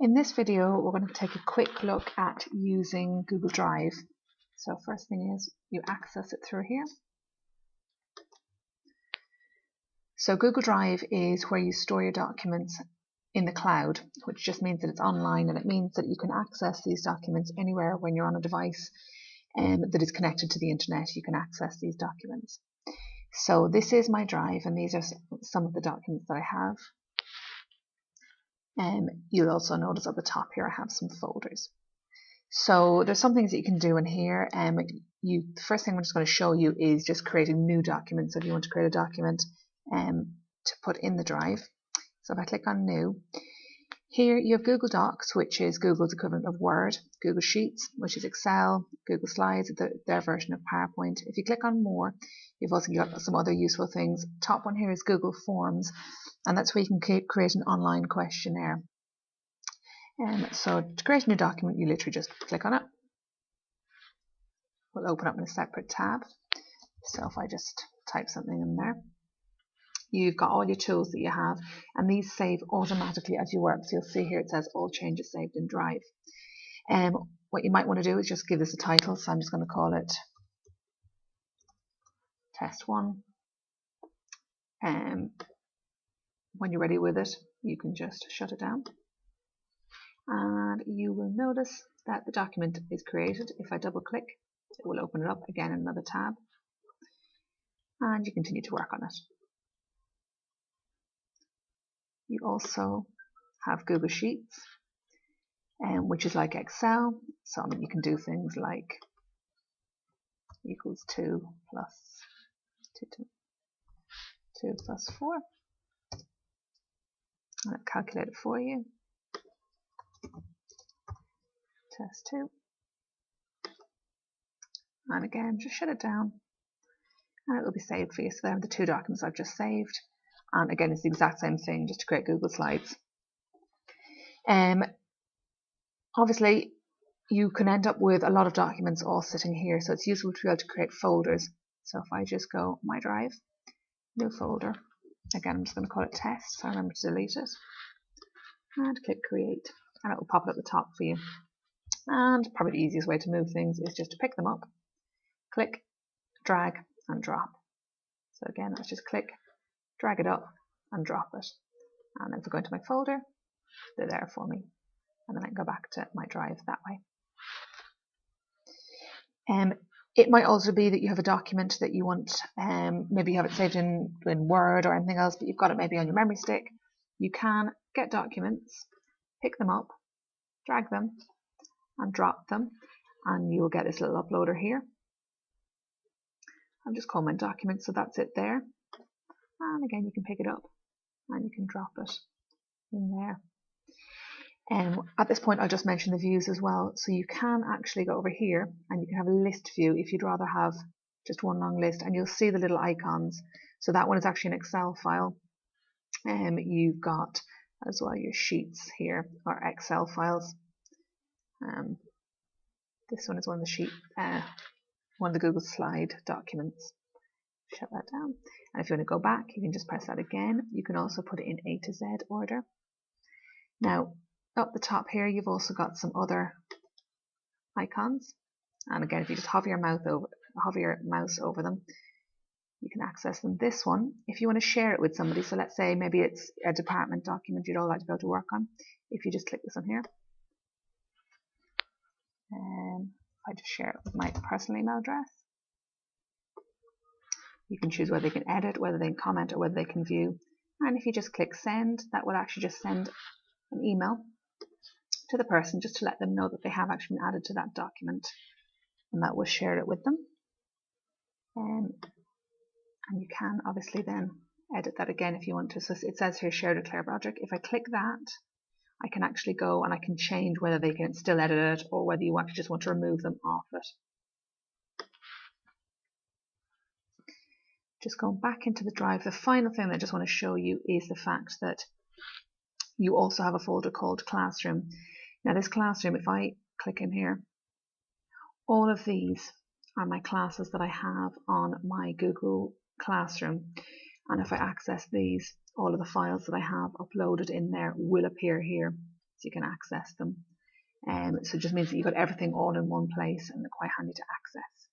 In this video, we're going to take a quick look at using Google Drive. So first thing is you access it through here. So Google Drive is where you store your documents in the cloud, which just means that it's online, and it means that you can access these documents anywhere when you're on a device that is connected to the internet. You can access these documents. So this is my Drive, and these are some of the documents that I have. You'll also notice at the top here I have some folders. So there's some things that you can do in here. The first thing I'm just going to show you is just creating new documents. So if you want to create a document to put in the Drive, so if I click on New, here you have Google Docs, which is Google's equivalent of Word, Google Sheets, which is Excel, Google Slides, their version of PowerPoint. If you click on More, you've also got some other useful things. Top one here is Google Forms, and that's where you can create an online questionnaire. So to create a new document, you literally just click on it. We'll open up in a separate tab. So if I just type something in there, you've got all your tools that you have, and these save automatically as you work. So you'll see here it says all changes saved in Drive. What you might want to do is just give this a title. So I'm just going to call it Test 1. When you're ready with it, you can just shut it down. And you will notice that the document is created. If I double click, it will open it up again in another tab, and you continue to work on it. You also have Google Sheets, which is like Excel. So you can do things like equals 2 plus 2 plus 4, and it'll calculate it for you. Test 2, and again just shut it down and it will be saved for you. So there are the two documents I've just saved, and again it's the exact same thing just to create Google Slides. Obviously you can end up with a lot of documents all sitting here, so it's useful to be able to create folders. So if I just go My Drive, New Folder, again I'm just going to call it Test, so remember to delete it, and click Create, and it will pop it at the top for you. And probably the easiest way to move things is just to pick them up, click, drag and drop. So again, let's just click, drag it up and drop it. And then if I go into my folder, they're there for me. And then I can go back to my Drive that way. It might also be that you have a document that you want, maybe you have it saved in Word or anything else, but you've got it maybe on your memory stick. You can get documents, pick them up, drag them and drop them, and you will get this little uploader here. I'm just calling my document, so that's it there. And again, you can pick it up and you can drop it in there. At this point, I'll just mention the views as well. So you can actually go over here and you can have a list view if you'd rather have just one long list, and you'll see the little icons. So that one is actually an Excel file. You've got as well your sheets here are Excel files. This one is one of the Google Slide documents. Shut that down. And if you want to go back, you can just press that again. You can also put it in A to Z order. Now, up the top here, you've also got some other icons. And again, if you just hover your mouse over them, you can access them. This one, if you want to share it with somebody, so let's say maybe it's a department document you'd all like to be able to work on. If you just click this on here, I just share it with my personal email address. You can choose whether they can edit, whether they can comment, or whether they can view. And if you just click send, that will actually just send an email to the person just to let them know that they have actually been added to that document, and that will share it with them. And you can obviously then edit that again if you want to. So it says here share to Claire Broderick. If I click that, I can actually go and I can change whether they can still edit it or whether you actually just want to remove them off it. Just going back into the Drive, the final thing that I just want to show you is the fact that you also have a folder called Classroom. Now this Classroom, if I click in here, all of these are my classes that I have on my Google Classroom. And if I access these, all of the files that I have uploaded in there will appear here. so you can access them. So it just means that you've got everything all in one place and they're quite handy to access.